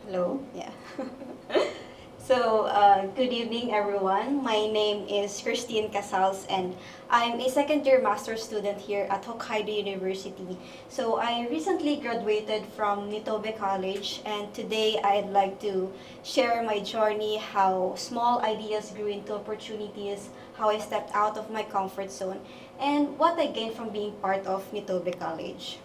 Hello. Yeah. Good evening, everyone. My name is Kristine CASALS, and I'm a second-year master's student here at Hokkaido University. So, I recently graduated from Nitobe College, and today I'd like to share my journey, how small ideas grew into opportunities, how I stepped out of my comfort zone, and what I gained from being part of Nitobe College.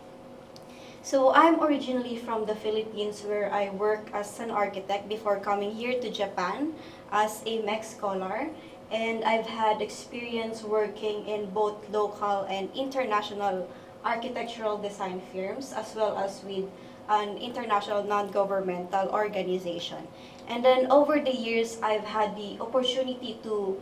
So I'm originally from the Philippines where I work as an architect before coming here to Japan as a MEC scholar. And I've had experience working in both local and international architectural design firms as well as with an international non-governmental organization. And then over the years, I've had the opportunity to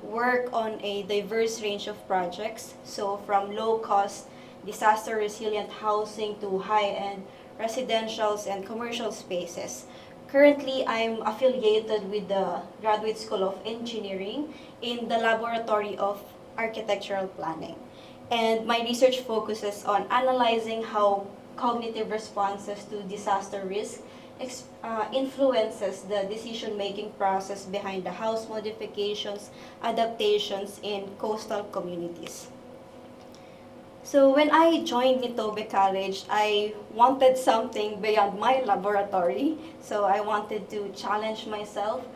work on a diverse range of projects. So from low-cost disaster-resilient housing to high-end residentials and commercial spaces. Currently, I'm affiliated with the Graduate School of Engineering in the Laboratory of Architectural Planning. And my research focuses on analyzing how cognitive responses to disaster risk influences the decision-making process behind the house modifications, adaptations in coastal communities. So when I joined Nitobe College, I wanted something beyond my laboratory. So I wanted to challenge myself,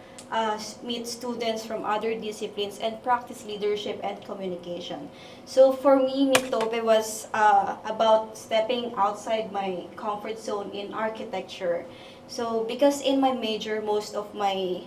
meet students from other disciplines, and practice leadership and communication. So for me, Nitobe was about stepping outside my comfort zone in architecture. So because in my major, most of my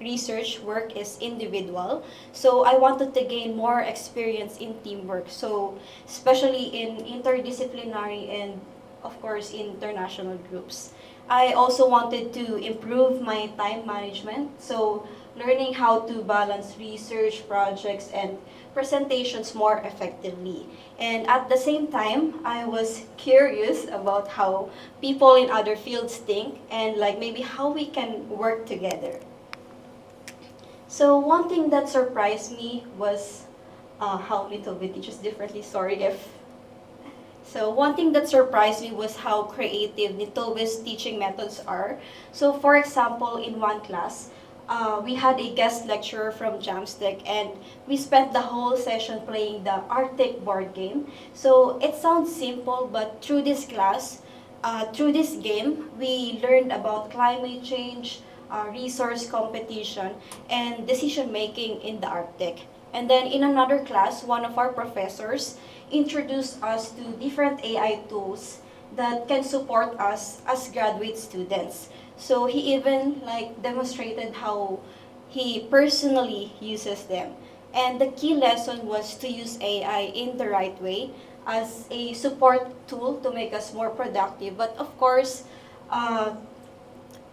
research work is individual. So I wanted to gain more experience in teamwork. So especially in interdisciplinary and of course international groups. I also wanted to improve my time management. So learning how to balance research, projects, and presentations more effectively. And at the same time, I was curious about how people in other fields think and like maybe how we can work together. So one thing that surprised me was how Nitobe teaches differently. Sorry if. So one thing that surprised me was how creative Nitobe's teaching methods are. So for example, in one class, we had a guest lecturer from Jamstick and we spent the whole session playing the Arctic board game. So it sounds simple, but through this class, through this game, we learned about climate change, resource competition, and decision making in the Arctic. And then in another class, one of our professors introduced us to different AI tools that can support us as graduate students. So he even like demonstrated how he personally uses them. And the key lesson was to use AI in the right way as a support tool to make us more productive. But of course,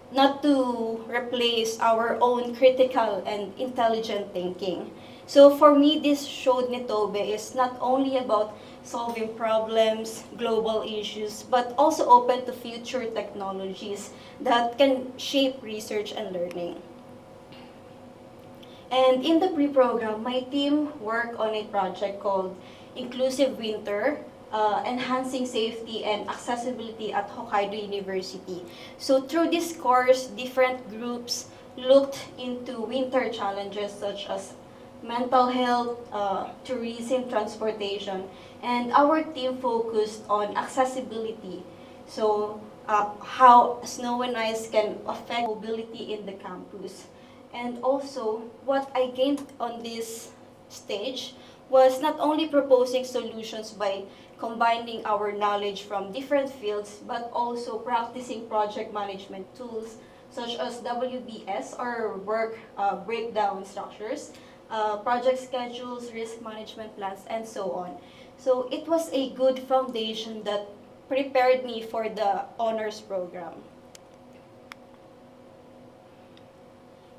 not to replace our own critical and intelligent thinking. So for me, this showed Nitobe is not only about solving problems, global issues, but also open to future technologies that can shape research and learning. And in the pre-program, my team worked on a project called Inclusive Winter, enhancing safety and accessibility at Hokkaido University. So through this course, different groups looked into winter challenges such as mental health, tourism, transportation, and our team focused on accessibility. So how snow and ice can affect mobility in the campus. And also, what I gained on this stage was not only proposing solutions by combining our knowledge from different fields, but also practicing project management tools such as WBS or work breakdown structures, project schedules, risk management plans, and so on. So it was a good foundation that prepared me for the honors program.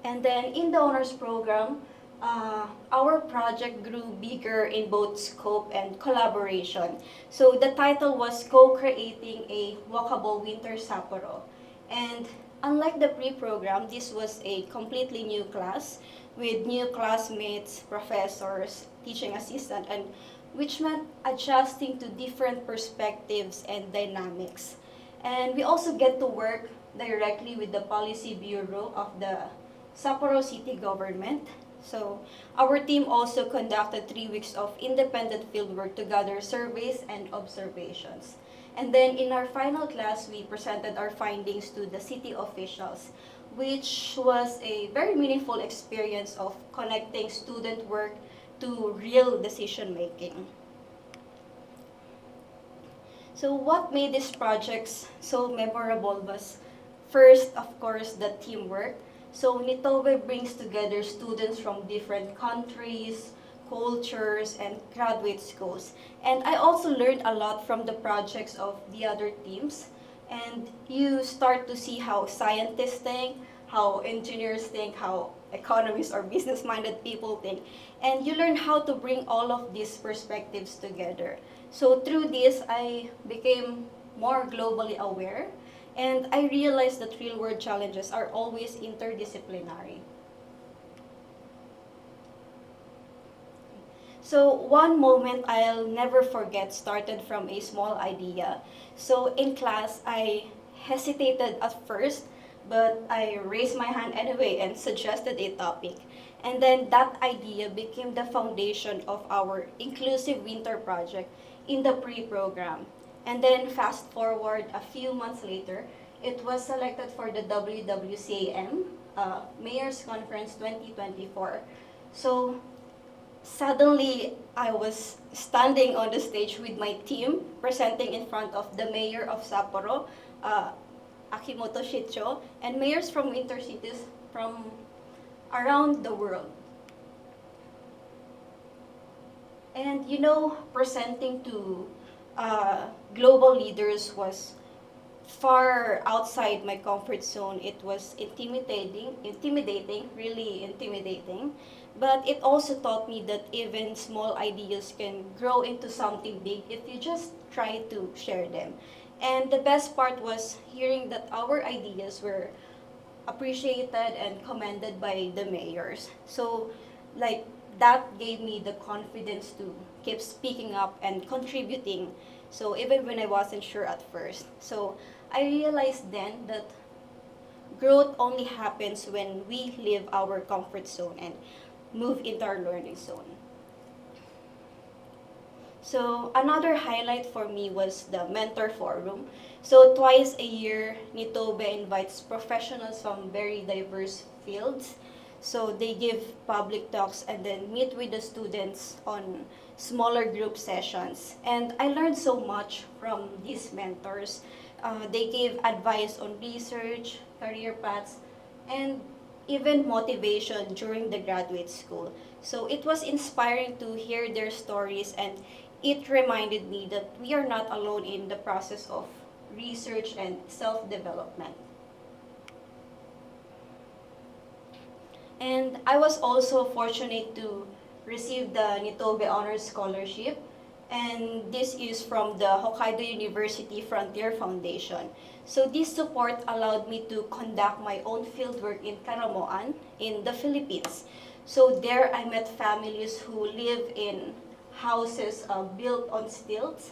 And then in the honors program, our project grew bigger in both scope and collaboration. So the title was Co-Creating a Walkable Winter Sapporo. And unlike the pre-program, this was a completely new class with new classmates, professors, teaching assistant, and which meant adjusting to different perspectives and dynamics. And we also get to work directly with the Policy Bureau of the Sapporo City government. So our team also conducted 3 weeks of independent fieldwork to gather surveys and observations. And then in our final class, we presented our findings to the city officials, which was a very meaningful experience of connecting student work to real decision making. So what made these projects so memorable was first, of course, the teamwork. So Nitobe brings together students from different countries, cultures, and graduate schools. And I also learned a lot from the projects of the other teams. And you start to see how scientists think, how engineers think, how economists or business-minded people think. And you learn how to bring all of these perspectives together. So through this, I became more globally aware, and I realized that real-world challenges are always interdisciplinary. So one moment I'll never forget started from a small idea. So in class, I hesitated at first, but I raised my hand anyway and suggested a topic. And then that idea became the foundation of our inclusive winter project in the pre-program. And then fast forward a few months later, it was selected for the WWCAM Mayor's Conference 2024. So suddenly, I was standing on the stage with my team, presenting in front of the mayor of Sapporo, Akimoto Shicho, and mayors from intercities from around the world. And you know, presenting to global leaders was far outside my comfort zone. It was intimidating, really intimidating. But it also taught me that even small ideas can grow into something big if you just try to share them. And the best part was hearing that our ideas were appreciated and commended by the mayors. So, like, that gave me the confidence to keep speaking up and contributing. So, even when I wasn't sure at first. So, I realized then that growth only happens when we leave our comfort zone and move into our learning zone. So another highlight for me was the mentor forum. So twice a year, Nitobe invites professionals from very diverse fields. So they give public talks and then meet with the students on smaller group sessions. And I learned so much from these mentors. They gave advice on research, career paths, and even motivation during the graduate school. So it was inspiring to hear their stories, and it reminded me that we are not alone in the process of research and self-development. And I was also fortunate to receive the Nitobe Honors Scholarship, and this is from the Hokkaido University Frontier Foundation. So this support allowed me to conduct my own fieldwork in Caramoan, in the Philippines. So there I met families who live in houses built on stilts.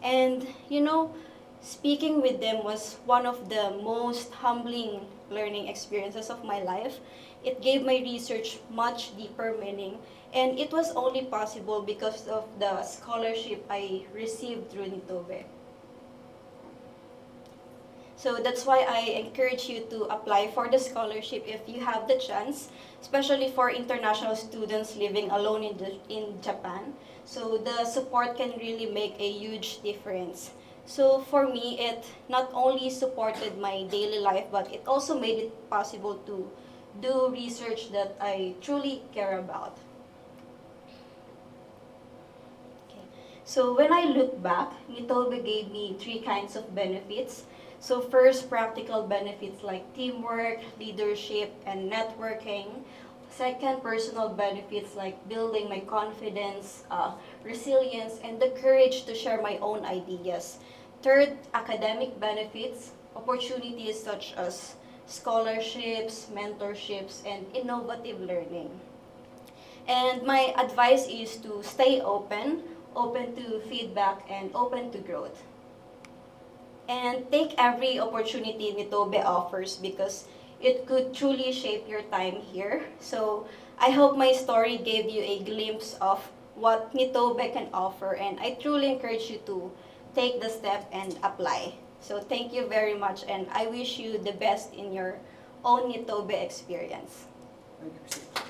And you know, speaking with them was one of the most humbling learning experiences of my life. It gave my research much deeper meaning, and it was only possible because of the scholarship I received through Nitobe. So that's why I encourage you to apply for the scholarship if you have the chance, especially for international students living alone in Japan. So the support can really make a huge difference. So for me, it not only supported my daily life, but it also made it possible to do research that I truly care about. Okay. So when I look back, Nitobe gave me three kinds of benefits. So first, practical benefits like teamwork, leadership, and networking. Second, personal benefits like building my confidence, resilience, and the courage to share my own ideas. Third, academic benefits, opportunities such as scholarships, mentorships, and innovative learning. And my advice is to stay open, open to feedback, and open to growth. And take every opportunity Nitobe offers because it could truly shape your time here. So I hope my story gave you a glimpse of what Nitobe can offer, and I truly encourage you to take the step and apply. So thank you very much, and I wish you the best in your own Nitobe experience. Thank you.